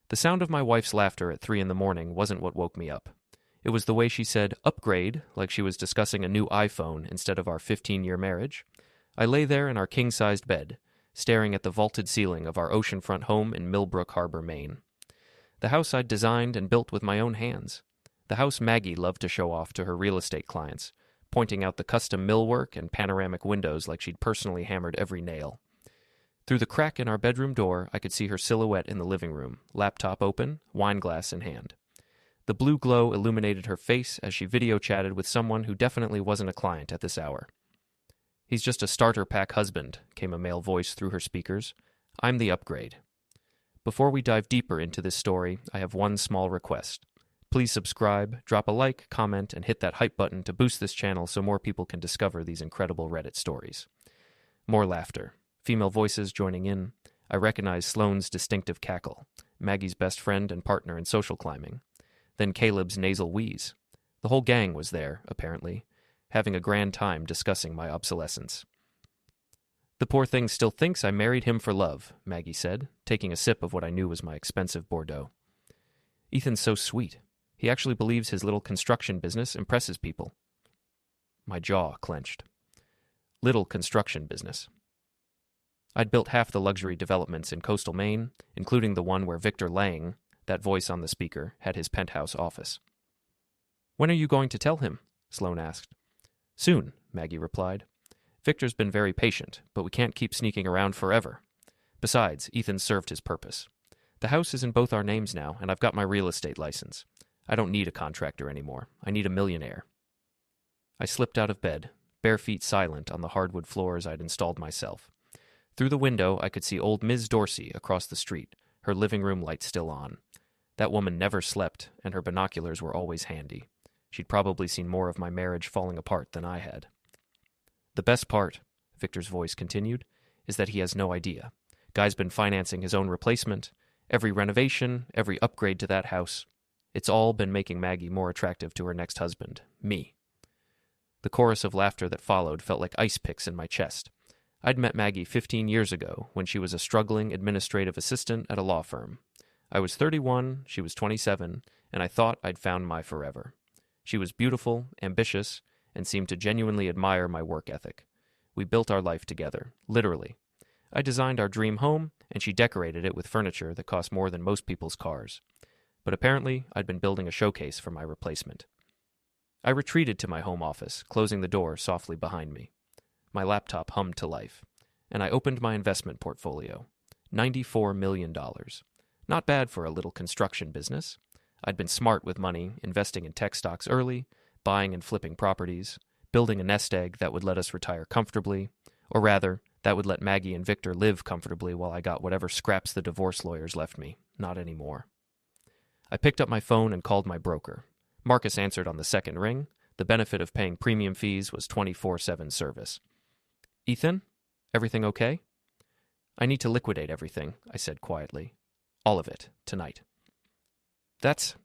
The sound of my wife's laughter at 3 a.m. wasn't what woke me up. It was the way she said upgrade, like she was discussing a new iPhone instead of our 15-year marriage. I lay there in our king-sized bed, staring at the vaulted ceiling of our oceanfront home in Millbrook Harbor, Maine. The house I'd designed and built with my own hands. The house Maggie loved to show off to her real estate clients, pointing out the custom millwork and panoramic windows like she'd personally hammered every nail. Through the crack in our bedroom door, I could see her silhouette in the living room, laptop open, wine glass in hand. The blue glow illuminated her face as she video chatted with someone who definitely wasn't a client at this hour. "He's just a starter pack husband," came a male voice through her speakers. "I'm the upgrade." Before we dive deeper into this story, I have one small request. Please subscribe, drop a like, comment, and hit that hype button to boost this channel so more people can discover these incredible Reddit stories. More laughter. Female voices joining in. I recognize Sloane's distinctive cackle, Maggie's best friend and partner in social climbing. Then Caleb's nasal wheeze. The whole gang was there, apparently, having a grand time discussing my obsolescence. "The poor thing still thinks I married him for love," Maggie said, taking a sip of what I knew was my expensive Bordeaux. "Ethan's so sweet. He actually believes his little construction business impresses people." My jaw clenched. Little construction business. I'd built half the luxury developments in coastal Maine, including the one where Victor Lang, that voice on the speaker, had his penthouse office. "When are you going to tell him?" Sloane asked. "Soon," Maggie replied. "Victor's been very patient, but we can't keep sneaking around forever. Besides, Ethan's served his purpose. The house is in both our names now, and I've got my real estate license. I don't need a contractor anymore. I need a millionaire." I slipped out of bed, bare feet silent on the hardwood floors I'd installed myself. Through the window, I could see old Ms. Dorsey across the street, her living room light still on. That woman never slept, and her binoculars were always handy. She'd probably seen more of my marriage falling apart than I had. "The best part," Victor's voice continued, "is that he has no idea. Guy's been financing his own replacement, every renovation, every upgrade to that house. It's all been making Maggie more attractive to her next husband, me." The chorus of laughter that followed felt like ice picks in my chest. I'd met Maggie 15 years ago when she was a struggling administrative assistant at a law firm. I was 31, she was 27, and I thought I'd found my forever. She was beautiful, ambitious, and seemed to genuinely admire my work ethic. We built our life together, literally. I designed our dream home, and she decorated it with furniture that cost more than most people's cars. But apparently, I'd been building a showcase for my replacement. I retreated to my home office, closing the door softly behind me. My laptop hummed to life, and I opened my investment portfolio. $94 million. Not bad for a little construction business. I'd been smart with money, investing in tech stocks early, buying and flipping properties, building a nest egg that would let us retire comfortably, or rather, that would let Maggie and Victor live comfortably while I got whatever scraps the divorce lawyers left me. Not anymore. I picked up my phone and called my broker. Marcus answered on the second ring. The benefit of paying premium fees was 24/7 service. "Ethan, everything okay?" "I need to liquidate everything," I said quietly. "All of it, tonight." That's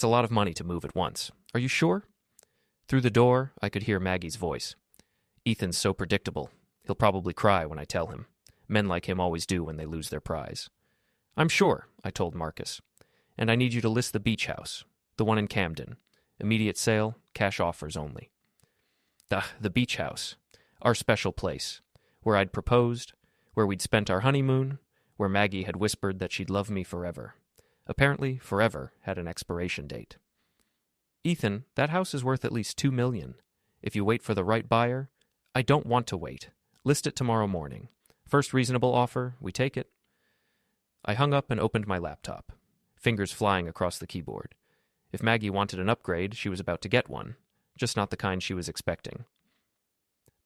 a lot of money to move at once. Are you sure?" Through the door, I could hear Maggie's voice. "Ethan's so predictable. He'll probably cry when I tell him. Men like him always do when they lose their prize." "I'm sure," I told Marcus. "And I need you to list the beach house, the one in Camden. Immediate sale, cash offers only." The beach house. Our special place, where I'd proposed, where we'd spent our honeymoon, where Maggie had whispered that she'd love me forever. Apparently, forever had an expiration date. "Ethan, that house is worth at least $2 million. If you wait for the right buyer..." "I don't want to wait. List it tomorrow morning. First reasonable offer, we take it." I hung up and opened my laptop, fingers flying across the keyboard. If Maggie wanted an upgrade, she was about to get one, just not the kind she was expecting.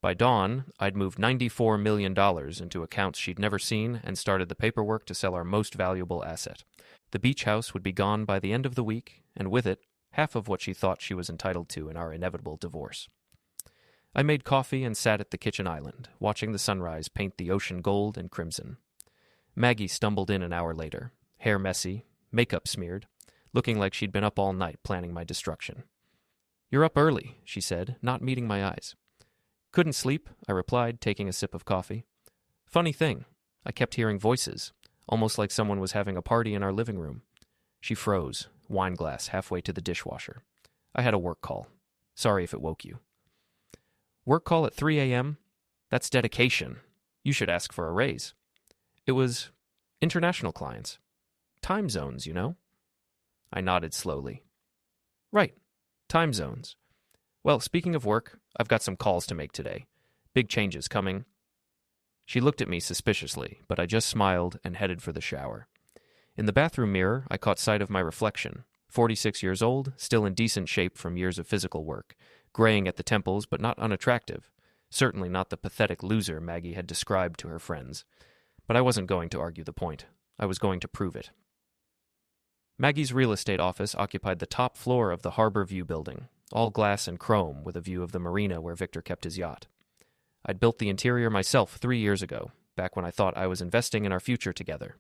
By dawn, I'd moved $94 million into accounts she'd never seen and started the paperwork to sell our most valuable asset. The beach house would be gone by the end of the week, and with it, half of what she thought she was entitled to in our inevitable divorce. I made coffee and sat at the kitchen island, watching the sunrise paint the ocean gold and crimson. Maggie stumbled in an hour later, hair messy, makeup smeared, looking like she'd been up all night planning my destruction. "You're up early," she said, not meeting my eyes. "Couldn't sleep," I replied, taking a sip of coffee. "Funny thing, I kept hearing voices, almost like someone was having a party in our living room. She froze, wine glass halfway to the dishwasher. I had a work call. Sorry if it woke you. Work call at 3 a.m.? That's dedication. You should ask for a raise. It was international clients. Time zones, you know? I nodded slowly. Right. Time zones. Well, speaking of work, I've got some calls to make today. Big changes coming. She looked at me suspiciously, but I just smiled and headed for the shower. In the bathroom mirror, I caught sight of my reflection. 46 years old, still in decent shape from years of physical work, graying at the temples but not unattractive. Certainly not the pathetic loser Maggie had described to her friends. But I wasn't going to argue the point. I was going to prove it. Maggie's real estate office occupied the top floor of the Harbor View building, all glass and chrome with a view of the marina where Victor kept his yacht. I'd built the interior myself 3 years ago, back when I thought I was investing in our future together.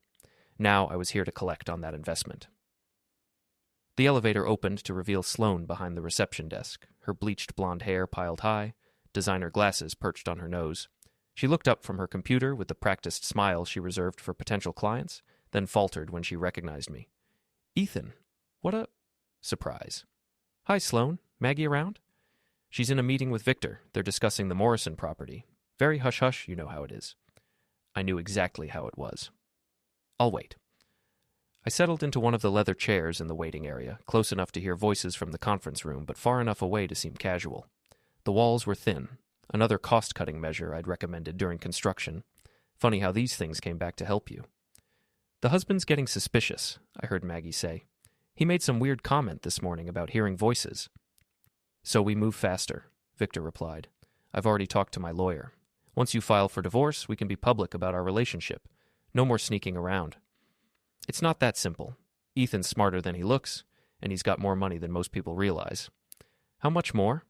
Now I was here to collect on that investment. The elevator opened to reveal Sloane behind the reception desk, her bleached blonde hair piled high, designer glasses perched on her nose. She looked up from her computer with the practiced smile she reserved for potential clients, then faltered when she recognized me. Ethan, what a surprise. Hi, Sloane. Maggie around? She's in a meeting with Victor. They're discussing the Morrison property. Very hush-hush, you know how it is. I knew exactly how it was. I'll wait. I settled into one of the leather chairs in the waiting area, close enough to hear voices from the conference room, but far enough away to seem casual. The walls were thin, another cost-cutting measure I'd recommended during construction. Funny how these things came back to help you. The husband's getting suspicious, I heard Maggie say. He made some weird comment this morning about hearing voices. So we move faster, Victor replied. I've already talked to my lawyer. Once you file for divorce, we can be public about our relationship. No more sneaking around. It's not that simple. Ethan's smarter than he looks, and he's got more money than most people realize. How much more?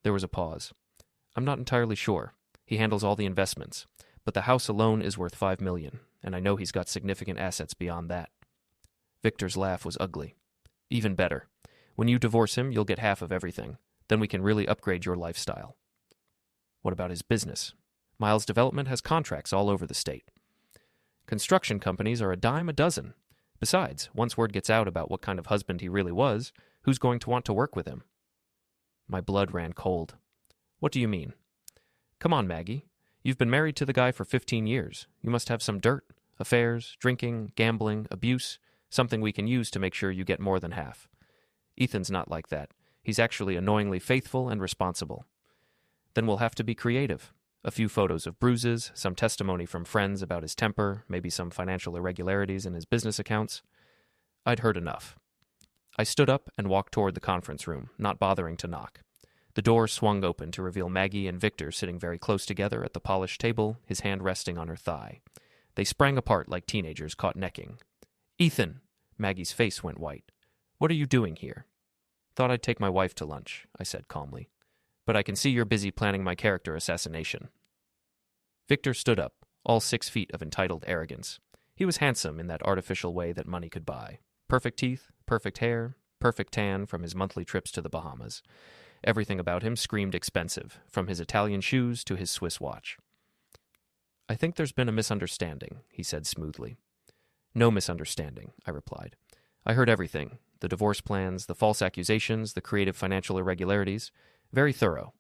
There was a pause. I'm not entirely sure. He handles all the investments, but the house alone is worth $5 million, and I know he's got significant assets beyond that. Victor's laugh was ugly. Even better. When you divorce him, you'll get half of everything. Then we can really upgrade your lifestyle. What about his business? Miles Development has contracts all over the state. Construction companies are a dime a dozen. Besides, once word gets out about what kind of husband he really was, who's going to want to work with him? My blood ran cold. What do you mean? Come on, Maggie. You've been married to the guy for 15 years. You must have some dirt, affairs, drinking, gambling, abuse, something we can use to make sure you get more than half. Ethan's not like that. He's actually annoyingly faithful and responsible. Then we'll have to be creative. A few photos of bruises, some testimony from friends about his temper, maybe some financial irregularities in his business accounts. I'd heard enough. I stood up and walked toward the conference room, not bothering to knock. The door swung open to reveal Maggie and Victor sitting very close together at the polished table, his hand resting on her thigh. They sprang apart like teenagers caught necking. Ethan! Maggie's face went white. What are you doing here? Thought I'd take my wife to lunch, I said calmly. But I can see you're busy planning my character assassination. Victor stood up, all 6 feet of entitled arrogance. He was handsome in that artificial way that money could buy. Perfect teeth, perfect hair, perfect tan from his monthly trips to the Bahamas. Everything about him screamed expensive, from his Italian shoes to his Swiss watch. I think there's been a misunderstanding, he said smoothly. No misunderstanding, I replied. I heard everything, the divorce plans, the false accusations, the creative financial irregularities. Very thorough.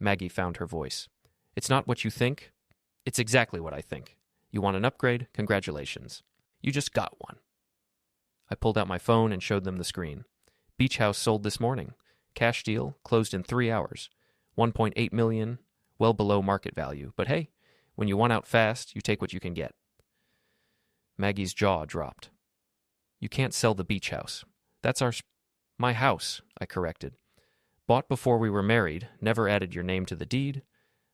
Maggie found her voice. It's not what you think. It's exactly what I think. You want an upgrade? Congratulations. You just got one. I pulled out my phone and showed them the screen. Beach house sold this morning. Cash deal, closed in 3 hours. $1.8 million, well below market value. But hey, when you want out fast, you take what you can get. Maggie's jaw dropped. You can't sell the beach house. That's my house, I corrected. Bought before we were married, never added your name to the deed.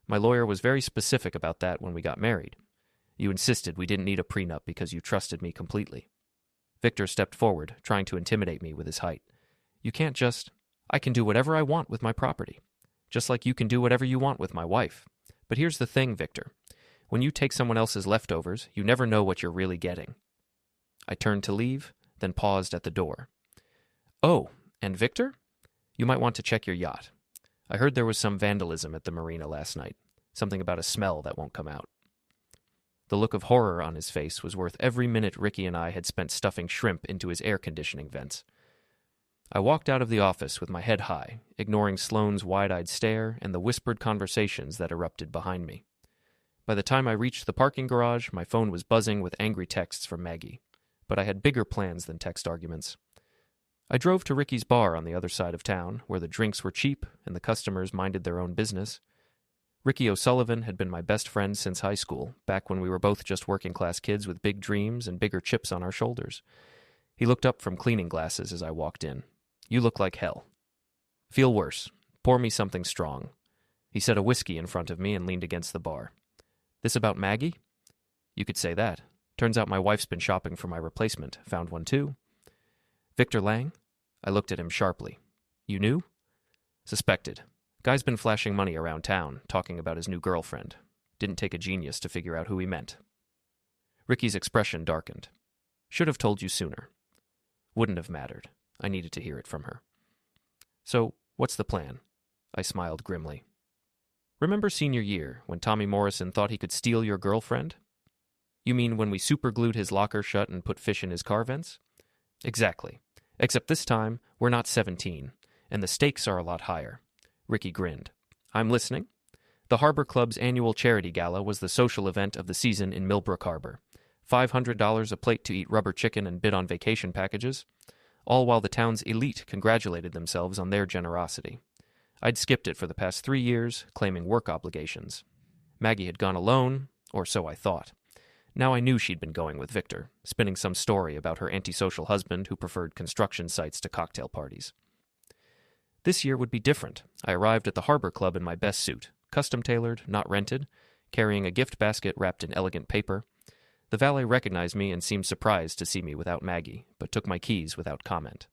My lawyer was very specific about that when we got married. You insisted we didn't need a prenup because you trusted me completely. Victor stepped forward, trying to intimidate me with his height. You can't just... I can do whatever I want with my property. Just like you can do whatever you want with my wife. But here's the thing, Victor. When you take someone else's leftovers, you never know what you're really getting. I turned to leave, then paused at the door. Oh, and Victor? You might want to check your yacht. I heard there was some vandalism at the marina last night. Something about a smell that won't come out. The look of horror on his face was worth every minute Ricky and I had spent stuffing shrimp into his air conditioning vents. I walked out of the office with my head high, ignoring Sloane's wide-eyed stare and the whispered conversations that erupted behind me. By the time I reached the parking garage, my phone was buzzing with angry texts from Maggie. But I had bigger plans than text arguments. I drove to Ricky's bar on the other side of town, where the drinks were cheap and the customers minded their own business. Ricky O'Sullivan had been my best friend since high school, back when we were both just working-class kids with big dreams and bigger chips on our shoulders. He looked up from cleaning glasses as I walked in. "You look like hell." "Feel worse. Pour me something strong." He set a whiskey in front of me and leaned against the bar. "This about Maggie?" "You could say that. Turns out my wife's been shopping for my replacement. Found one too." "Victor Lang?" I looked at him sharply. "You knew?" "Suspected. Guy's been flashing money around town, talking about his new girlfriend. Didn't take a genius to figure out who he meant." Ricky's expression darkened. "Should have told you sooner." "Wouldn't have mattered. I needed to hear it from her." "So, what's the plan?" I smiled grimly. "Remember senior year, when Tommy Morrison thought he could steal your girlfriend?" "You mean when we superglued his locker shut and put fish in his car vents?" "Exactly. Except this time, we're not 17, and the stakes are a lot higher." Ricky grinned. "I'm listening." The Harbor Club's annual charity gala was the social event of the season in Millbrook Harbor. $500 a plate to eat rubber chicken and bid on vacation packages, all while the town's elite congratulated themselves on their generosity. I'd skipped it for the past 3 years, claiming work obligations. Maggie had gone alone, or so I thought. Now I knew she'd been going with Victor, spinning some story about her antisocial husband who preferred construction sites to cocktail parties. This year would be different. I arrived at the Harbor Club in my best suit, custom-tailored, not rented, carrying a gift basket wrapped in elegant paper. The valet recognized me and seemed surprised to see me without Maggie, but took my keys without comment.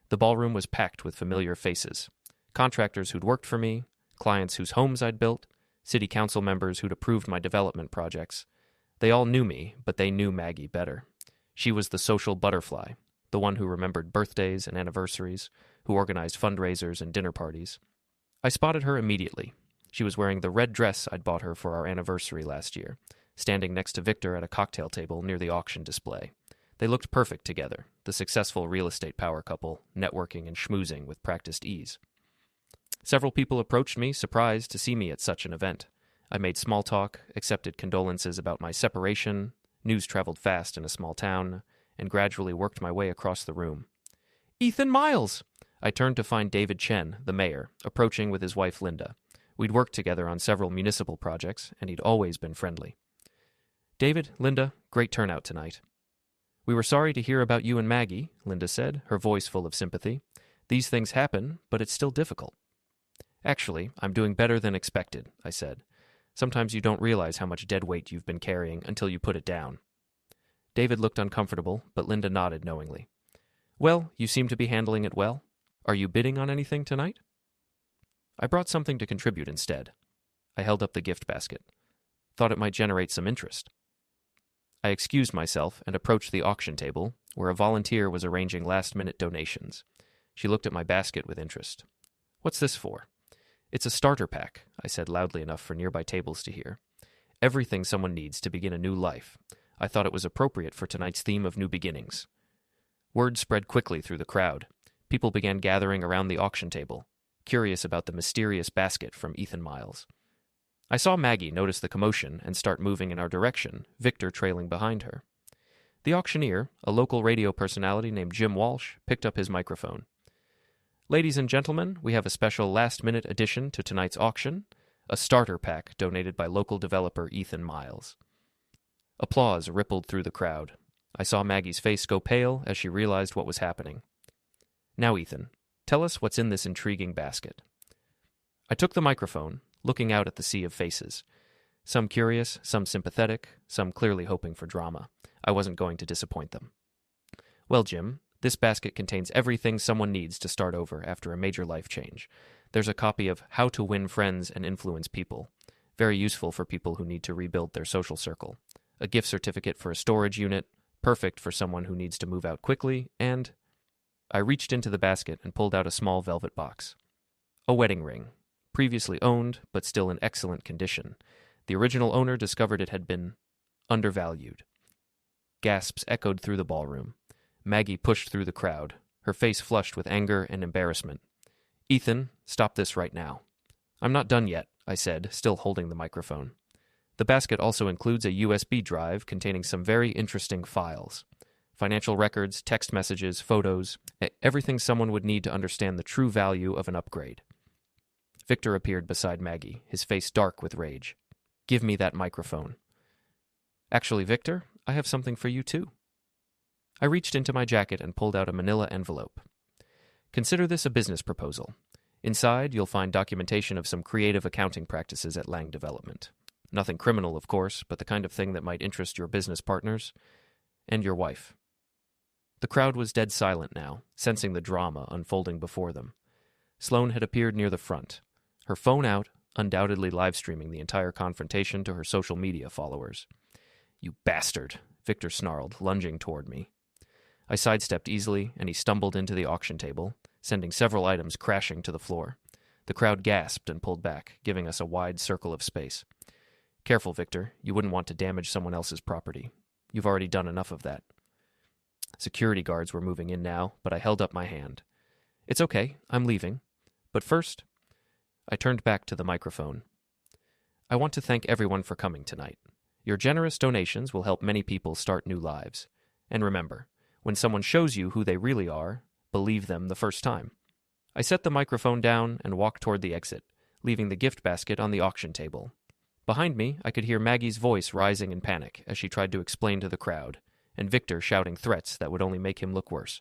The ballroom was packed with familiar faces. Contractors who'd worked for me, clients whose homes I'd built, city council members who'd approved my development projects. They all knew me, but they knew Maggie better. She was the social butterfly, the one who remembered birthdays and anniversaries, who organized fundraisers and dinner parties. I spotted her immediately. She was wearing the red dress I'd bought her for our anniversary last year, standing next to Victor at a cocktail table near the auction display. They looked perfect together, the successful real estate power couple, networking and schmoozing with practiced ease. Several people approached me, surprised to see me at such an event. I made small talk, accepted condolences about my separation, news traveled fast in a small town, and gradually worked my way across the room. "Ethan Miles!" I turned to find David Chen, the mayor, approaching with his wife Linda. We'd worked together on several municipal projects, and he'd always been friendly. "David, Linda, great turnout tonight." "We were sorry to hear about you and Maggie," Linda said, her voice full of sympathy. "These things happen, but it's still difficult." "Actually, I'm doing better than expected," I said. "Sometimes you don't realize how much dead weight you've been carrying until you put it down." David looked uncomfortable, but Linda nodded knowingly. "Well, you seem to be handling it well. Are you bidding on anything tonight?" I brought something to contribute instead. I held up the gift basket. Thought it might generate some interest. I excused myself and approached the auction table, where a volunteer was arranging last-minute donations. She looked at my basket with interest. "What's this for?" "It's a starter pack," I said loudly enough for nearby tables to hear. "Everything someone needs to begin a new life. I thought it was appropriate for tonight's theme of new beginnings." Word spread quickly through the crowd. People began gathering around the auction table, curious about the mysterious basket from Ethan Miles. I saw Maggie notice the commotion and start moving in our direction, Victor trailing behind her. The auctioneer, a local radio personality named Jim Walsh, picked up his microphone. "Ladies and gentlemen, we have a special last-minute addition to tonight's auction, a starter pack donated by local developer Ethan Miles." Applause rippled through the crowd. I saw Maggie's face go pale as she realized what was happening. "Now, Ethan, tell us what's in this intriguing basket." I took the microphone, looking out at the sea of faces. Some curious, some sympathetic, some clearly hoping for drama. I wasn't going to disappoint them. "Well, Jim, this basket contains everything someone needs to start over after a major life change. There's a copy of How to Win Friends and Influence People, very useful for people who need to rebuild their social circle. A gift certificate for a storage unit, perfect for someone who needs to move out quickly, and..." I reached into the basket and pulled out a small velvet box. A wedding ring, previously owned, but still in excellent condition. The original owner discovered it had been undervalued. Gasps echoed through the ballroom. Maggie pushed through the crowd, her face flushed with anger and embarrassment. Ethan, stop this right now. I'm not done yet, I said, still holding the microphone. The basket also includes a USB drive containing some very interesting files. Financial records, text messages, photos, everything someone would need to understand the true value of an upgrade. Victor appeared beside Maggie, his face dark with rage. Give me that microphone. Actually, Victor, I have something for you too. I reached into my jacket and pulled out a manila envelope. Consider this a business proposal. Inside, you'll find documentation of some creative accounting practices at Lang Development. Nothing criminal, of course, but the kind of thing that might interest your business partners and your wife. The crowd was dead silent now, sensing the drama unfolding before them. Sloane had appeared near the front, her phone out, undoubtedly live-streaming the entire confrontation to her social media followers. You bastard, Victor snarled, lunging toward me. I sidestepped easily, and he stumbled into the auction table, sending several items crashing to the floor. The crowd gasped and pulled back, giving us a wide circle of space. Careful, Victor. You wouldn't want to damage someone else's property. You've already done enough of that. Security guards were moving in now, but I held up my hand. It's okay. I'm leaving. But first, I turned back to the microphone. I want to thank everyone for coming tonight. Your generous donations will help many people start new lives. And remember, when someone shows you who they really are, believe them the first time. I set the microphone down and walked toward the exit, leaving the gift basket on the auction table. Behind me, I could hear Maggie's voice rising in panic as she tried to explain to the crowd, and Victor shouting threats that would only make him look worse.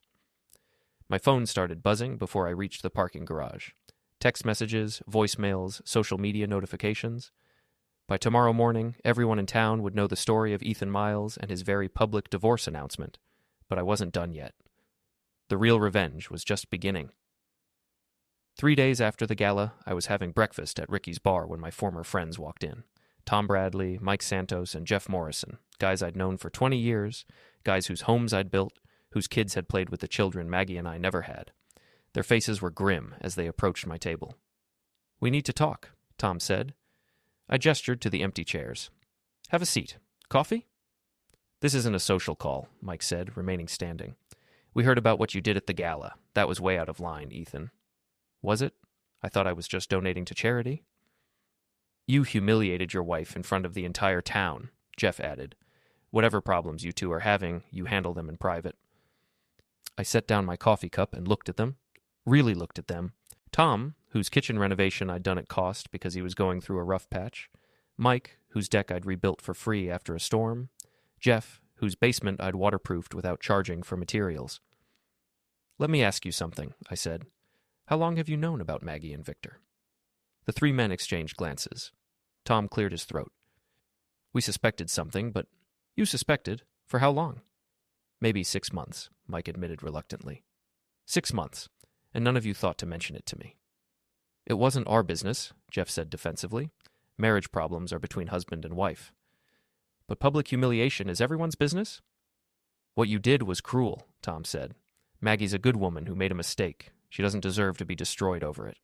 My phone started buzzing before I reached the parking garage. Text messages, voicemails, social media notifications. By tomorrow morning, everyone in town would know the story of Ethan Miles and his very public divorce announcement, but I wasn't done yet. The real revenge was just beginning. 3 days after the gala, I was having breakfast at Ricky's bar when my former friends walked in. Tom Bradley, Mike Santos, and Jeff Morrison, guys I'd known for 20 years, guys whose homes I'd built, whose kids had played with the children Maggie and I never had. Their faces were grim as they approached my table. We need to talk, Tom said. I gestured to the empty chairs. Have a seat. Coffee? This isn't a social call, Mike said, remaining standing. We heard about what you did at the gala. That was way out of line, Ethan. Was it? I thought I was just donating to charity. You humiliated your wife in front of the entire town, Jeff added. Whatever problems you two are having, you handle them in private. I set down my coffee cup and looked at them. Really looked at them. Tom, whose kitchen renovation I'd done at cost because he was going through a rough patch. Mike, whose deck I'd rebuilt for free after a storm. Jeff, whose basement I'd waterproofed without charging for materials. Let me ask you something, I said. How long have you known about Maggie and Victor? The three men exchanged glances. Tom cleared his throat. We suspected something, but you suspected? For how long? Maybe 6 months, Mike admitted reluctantly. 6 months, and none of you thought to mention it to me. It wasn't our business, Jeff said defensively. Marriage problems are between husband and wife. But public humiliation is everyone's business? What you did was cruel, Tom said. Maggie's a good woman who made a mistake. She doesn't deserve to be destroyed over it.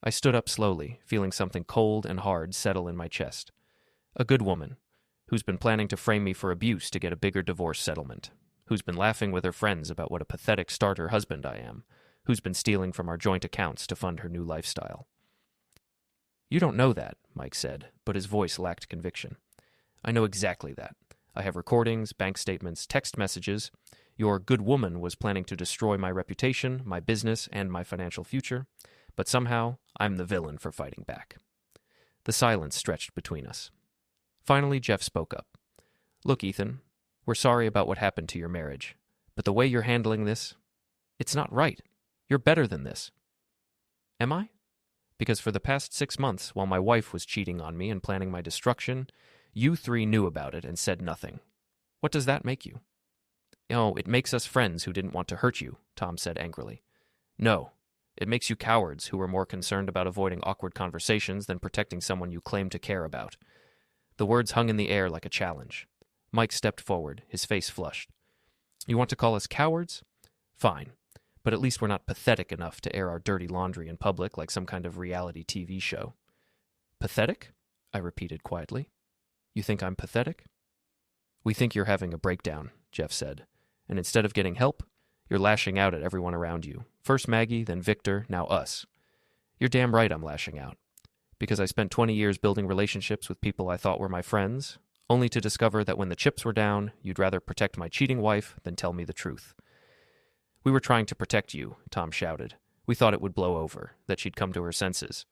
I stood up slowly, feeling something cold and hard settle in my chest. A good woman, who's been planning to frame me for abuse to get a bigger divorce settlement, who's been laughing with her friends about what a pathetic starter husband I am, who's been stealing from our joint accounts to fund her new lifestyle. You don't know that, Mike said, but his voice lacked conviction. I know exactly that. I have recordings, bank statements, text messages. Your good woman was planning to destroy my reputation, my business, and my financial future, but somehow I'm the villain for fighting back. The silence stretched between us. Finally, Jeff spoke up. Look, Ethan, we're sorry about what happened to your marriage, but the way you're handling this, it's not right. You're better than this. Am I? Because for the past 6 months, while my wife was cheating on me and planning my destruction, you three knew about it and said nothing. What does that make you? Oh, it makes us friends who didn't want to hurt you, Tom said angrily. No, it makes you cowards who were more concerned about avoiding awkward conversations than protecting someone you claim to care about. The words hung in the air like a challenge. Mike stepped forward, his face flushed. You want to call us cowards? Fine, but at least we're not pathetic enough to air our dirty laundry in public like some kind of reality TV show. Pathetic? I repeated quietly. You think I'm pathetic? "We think you're having a breakdown," Jeff said. "And instead of getting help, you're lashing out at everyone around you. First Maggie, then Victor, now us." "You're damn right I'm lashing out. Because I spent 20 years building relationships with people I thought were my friends, only to discover that when the chips were down, you'd rather protect my cheating wife than tell me the truth." "We were trying to protect you," Tom shouted. "We thought it would blow over, that she'd come to her senses.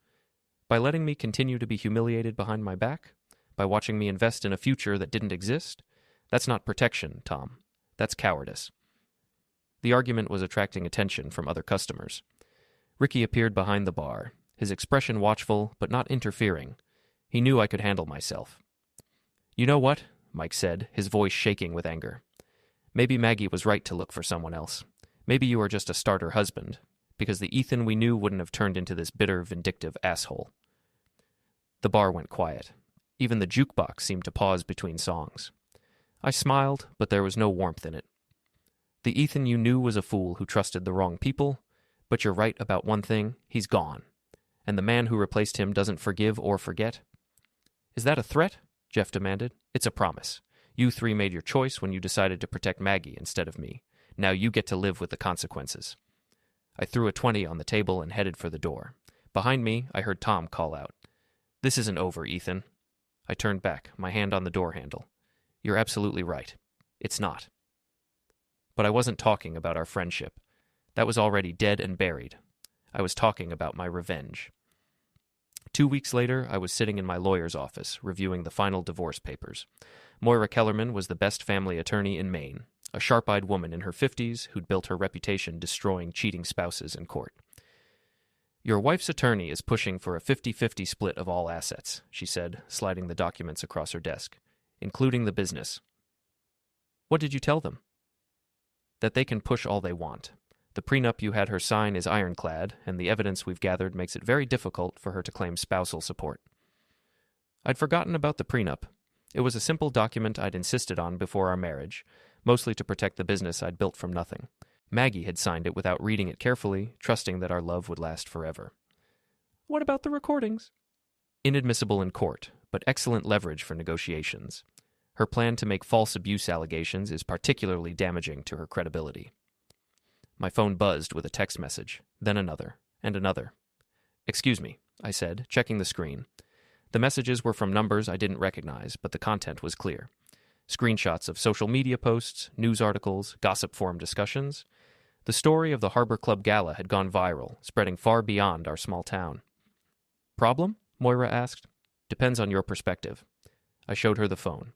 By letting me continue to be humiliated behind my back? By watching me invest in a future that didn't exist? That's not protection, Tom. That's cowardice." The argument was attracting attention from other customers. Ricky appeared behind the bar, his expression watchful but not interfering. He knew I could handle myself. "You know what?" Mike said, his voice shaking with anger. "Maybe Maggie was right to look for someone else. Maybe you are just a starter husband, because the Ethan we knew wouldn't have turned into this bitter, vindictive asshole." The bar went quiet. Even the jukebox seemed to pause between songs. I smiled, but there was no warmth in it. "The Ethan you knew was a fool who trusted the wrong people, but you're right about one thing, he's gone. And the man who replaced him doesn't forgive or forget." "Is that a threat?" Jeff demanded. "It's a promise. You three made your choice when you decided to protect Maggie instead of me. Now you get to live with the consequences." I threw a 20 on the table and headed for the door. Behind me, I heard Tom call out, "This isn't over, Ethan." I turned back, my hand on the door handle. "You're absolutely right. It's not." But I wasn't talking about our friendship. That was already dead and buried. I was talking about my revenge. 2 weeks later, I was sitting in my lawyer's office, reviewing the final divorce papers. Moira Kellerman was the best family attorney in Maine, a sharp-eyed woman in her 50s who'd built her reputation destroying cheating spouses in court. "Your wife's attorney is pushing for a 50-50 split of all assets," she said, sliding the documents across her desk, "including the business." "What did you tell them?" "That they can push all they want. The prenup you had her sign is ironclad, and the evidence we've gathered makes it very difficult for her to claim spousal support." I'd forgotten about the prenup. It was a simple document I'd insisted on before our marriage, mostly to protect the business I'd built from nothing. Maggie had signed it without reading it carefully, trusting that our love would last forever. "What about the recordings?" "Inadmissible in court, but excellent leverage for negotiations. Her plan to make false abuse allegations is particularly damaging to her credibility." My phone buzzed with a text message, then another, and another. "Excuse me," I said, checking the screen. The messages were from numbers I didn't recognize, but the content was clear. Screenshots of social media posts, news articles, gossip forum discussions. The story of the Harbor Club Gala had gone viral, spreading far beyond our small town. "Problem?" Moira asked. "Depends on your perspective." I showed her the phone.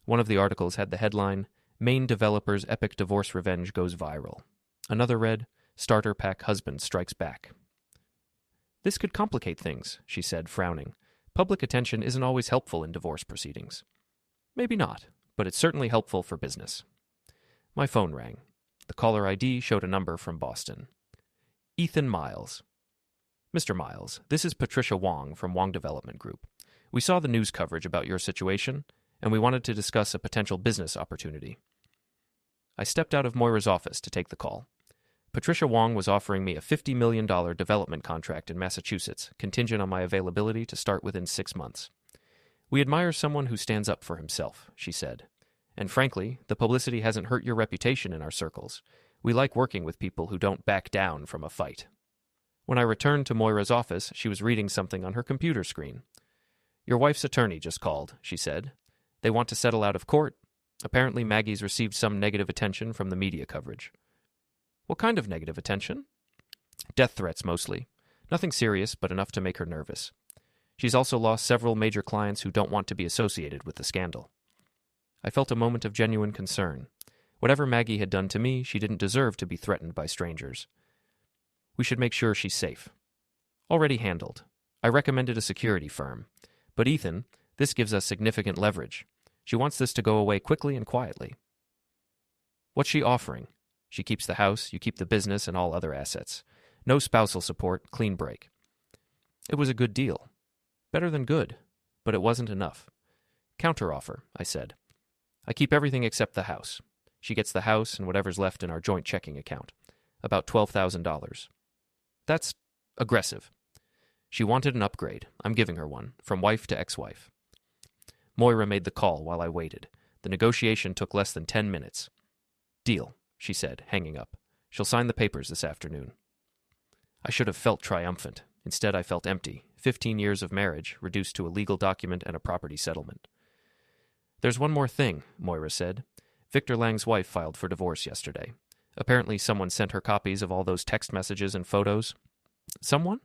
One of the articles had the headline, "Maine Developer's Epic Divorce Revenge Goes Viral." Another read, "Starter Pack Husband Strikes Back." "This could complicate things," she said, frowning. "Public attention isn't always helpful in divorce proceedings." "Maybe not, but it's certainly helpful for business." My phone rang. The caller ID showed a number from Boston. "Ethan Miles." "Mr. Miles, this is Patricia Wong from Wong Development Group. We saw the news coverage about your situation, and we wanted to discuss a potential business opportunity." I stepped out of Moira's office to take the call. Patricia Wong was offering me a $50 million development contract in Massachusetts, contingent on my availability to start within 6 months. "We admire someone who stands up for himself," she said. "And frankly, the publicity hasn't hurt your reputation in our circles. We like working with people who don't back down from a fight." When I returned to Moira's office, she was reading something on her computer screen. "Your wife's attorney just called," she said. "They want to settle out of court. Apparently Maggie's received some negative attention from the media coverage." "What kind of negative attention?" "Death threats, mostly. Nothing serious, but enough to make her nervous. She's also lost several major clients who don't want to be associated with the scandal." I felt a moment of genuine concern. Whatever Maggie had done to me, she didn't deserve to be threatened by strangers. "We should make sure she's safe." "Already handled. I recommended a security firm. But Ethan, this gives us significant leverage. She wants this to go away quickly and quietly." "What's she offering?" "She keeps the house, you keep the business and all other assets. No spousal support, clean break." It was a good deal. Better than good, but it wasn't enough. "Counteroffer," I said. "I keep everything except the house. She gets the house and whatever's left in our joint checking account. About $12,000. "That's aggressive." "She wanted an upgrade. I'm giving her one, from wife to ex-wife." Moira made the call while I waited. The negotiation took less than 10 minutes. "Deal," she said, hanging up. "She'll sign the papers this afternoon." I should have felt triumphant. Instead, I felt empty. 15 years of marriage, reduced to a legal document and a property settlement. "There's one more thing," Moira said. "Victor Lang's wife filed for divorce yesterday. Apparently someone sent her copies of all those text messages and photos." "Someone?"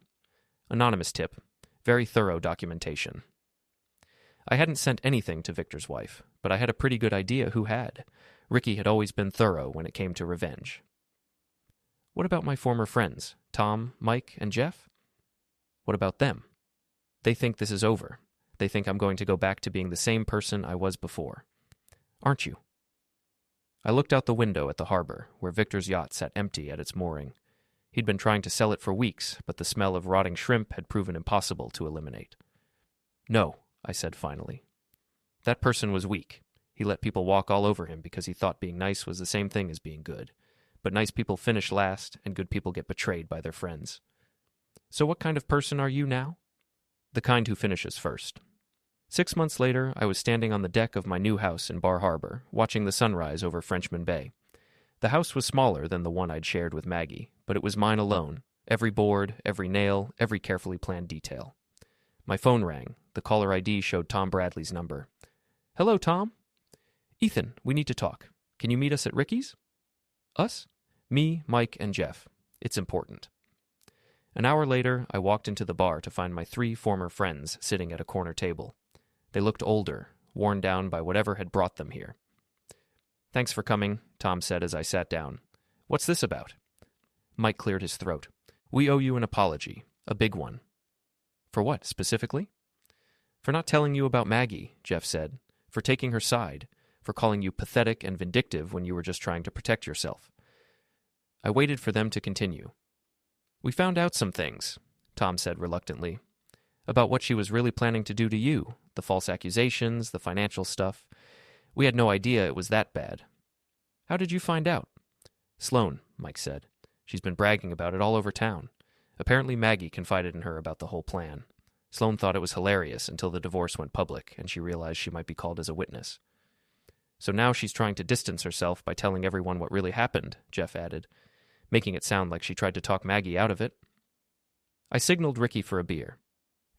"Anonymous tip. Very thorough documentation." I hadn't sent anything to Victor's wife, but I had a pretty good idea who had. Ricky had always been thorough when it came to revenge. "What about my former friends, Tom, Mike, and Jeff?" "What about them?" "They think this is over. They think I'm going to go back to being the same person I was before. Aren't you?" I looked out the window at the harbor, where Victor's yacht sat empty at its mooring. He'd been trying to sell it for weeks, but the smell of rotting shrimp had proven impossible to eliminate. "No," I said finally. "That person was weak. He let people walk all over him because he thought being nice was the same thing as being good. But nice people finish last, and good people get betrayed by their friends. So what kind of person are you now?" "The kind who finishes first." 6 months later, I was standing on the deck of my new house in Bar Harbor, watching the sunrise over Frenchman Bay. The house was smaller than the one I'd shared with Maggie, but it was mine alone. Every board, every nail, every carefully planned detail. My phone rang. The caller ID showed Tom Bradley's number. "Hello, Tom." "Ethan, we need to talk. Can you meet us at Ricky's?" "Us?" "Me, Mike, and Jeff. It's important." An hour later, I walked into the bar to find my 3 former friends sitting at a corner table. They looked older, worn down by whatever had brought them here. "Thanks for coming," Tom said as I sat down. "What's this about?" Mike cleared his throat. "We owe you an apology, a big one." "For what, specifically?" "For not telling you about Maggie," Jeff said. "For taking her side. For calling you pathetic and vindictive when you were just trying to protect yourself." I waited for them to continue. "We found out some things," Tom said reluctantly. "About what she was really planning to do to you, the false accusations, the financial stuff. We had no idea it was that bad." "How did you find out?" "Sloan," Mike said. "She's been bragging about it all over town. Apparently Maggie confided in her about the whole plan. Sloan thought it was hilarious until the divorce went public and she realized she might be called as a witness." "So now she's trying to distance herself by telling everyone what really happened," Jeff added, making it sound like she tried to talk Maggie out of it. I signaled Ricky for a beer.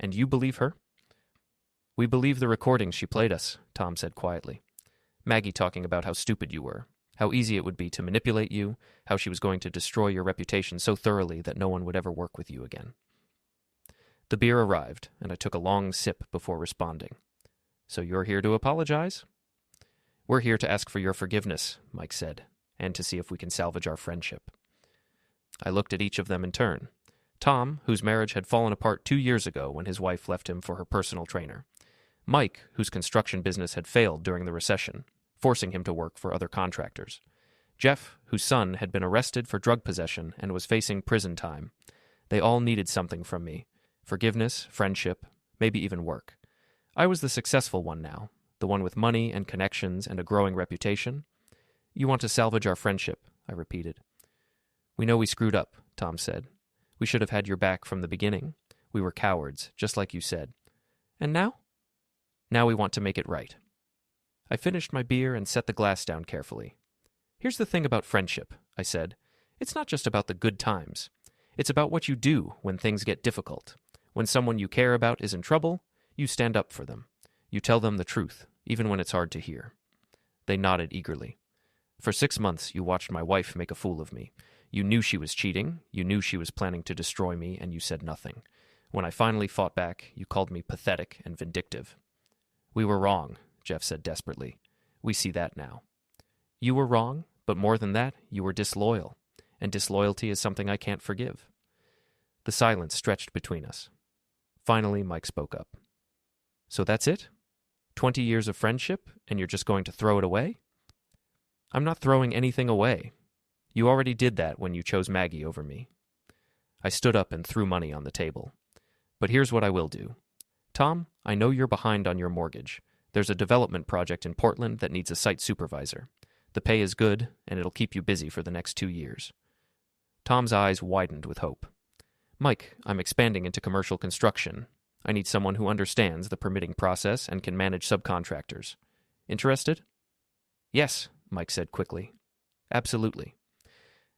"And you believe her?" "We believe the recordings she played us," Tom said quietly. "Maggie talking about how stupid you were, how easy it would be to manipulate you, how she was going to destroy your reputation so thoroughly that no one would ever work with you again." The beer arrived, and I took a long sip before responding. "So you're here to apologize?" "We're here to ask for your forgiveness," Mike said, "and to see if we can salvage our friendship." I looked at each of them in turn. Tom, whose marriage had fallen apart 2 years ago when his wife left him for her personal trainer. Mike, whose construction business had failed during the recession, forcing him to work for other contractors. Jeff, whose son had been arrested for drug possession and was facing prison time. They all needed something from me. Forgiveness, friendship, maybe even work. I was the successful one now, the one with money and connections and a growing reputation. "You want to salvage our friendship," I repeated. "We know we screwed up," Tom said. "We should have had your back from the beginning. We were cowards, just like you said. And now?" "Now we want to make it right." I finished my beer and set the glass down carefully. "Here's the thing about friendship," I said. "It's not just about the good times. It's about what you do when things get difficult. When someone you care about is in trouble, you stand up for them. You tell them the truth, even when it's hard to hear." They nodded eagerly. "For 6 months, you watched my wife make a fool of me. You knew she was cheating, you knew she was planning to destroy me, and you said nothing. When I finally fought back, you called me pathetic and vindictive." "We were wrong," Jeff said desperately. "We see that now." "You were wrong, but more than that, you were disloyal, and disloyalty is something I can't forgive." The silence stretched between us. Finally, Mike spoke up. "So that's it? 20 years of friendship, and you're just going to throw it away?" "I'm not throwing anything away. You already did that when you chose Maggie over me." I stood up and threw money on the table. "But here's what I will do. Tom, I know you're behind on your mortgage. There's a development project in Portland that needs a site supervisor. The pay is good, and it'll keep you busy for the next 2 years. Tom's eyes widened with hope. "Mike, I'm expanding into commercial construction. I need someone who understands the permitting process and can manage subcontractors. Interested?" Yes, Mike said quickly. Absolutely.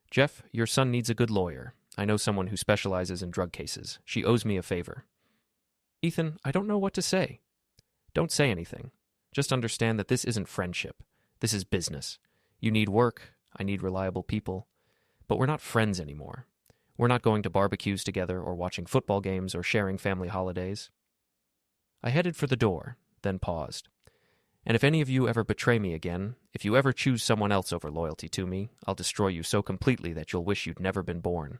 Jeff, your son needs a good lawyer. I know someone who specializes in drug cases. She owes me a favor. Ethan, I don't know what to say. Don't say anything. Just understand that this isn't friendship. This is business. You need work. I need reliable people. But we're not friends anymore. We're not going to barbecues together or watching football games or sharing family holidays. I headed for the door, then paused. And if any of you ever betray me again, if you ever choose someone else over loyalty to me, I'll destroy you so completely that you'll wish you'd never been born.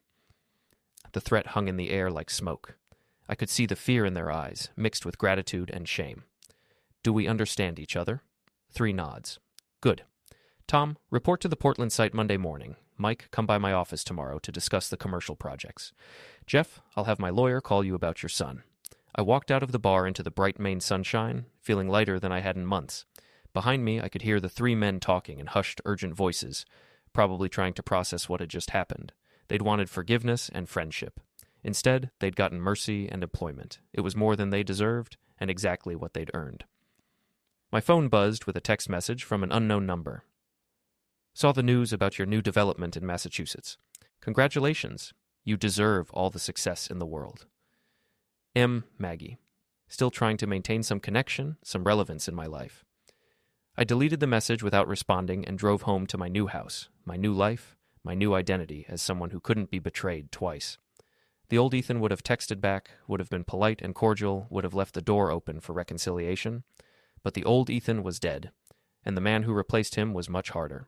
The threat hung in the air like smoke. I could see the fear in their eyes, mixed with gratitude and shame. Do we understand each other? 3 nods. Good. Tom, report to the Portland site Monday morning. Mike, come by my office tomorrow to discuss the commercial projects. Jeff, I'll have my lawyer call you about your son. I walked out of the bar into the bright Maine sunshine, feeling lighter than I had in months. Behind me, I could hear the 3 men talking in hushed, urgent voices, probably trying to process what had just happened. They'd wanted forgiveness and friendship. Instead, they'd gotten mercy and employment. It was more than they deserved, and exactly what they'd earned. My phone buzzed with a text message from an unknown number. Saw the news about your new development in Massachusetts. Congratulations. You deserve all the success in the world. Maggie. Still trying to maintain some connection, some relevance in my life. I deleted the message without responding and drove home to my new house, my new life, my new identity as someone who couldn't be betrayed twice. The old Ethan would have texted back, would have been polite and cordial, would have left the door open for reconciliation. But the old Ethan was dead, and the man who replaced him was much harder.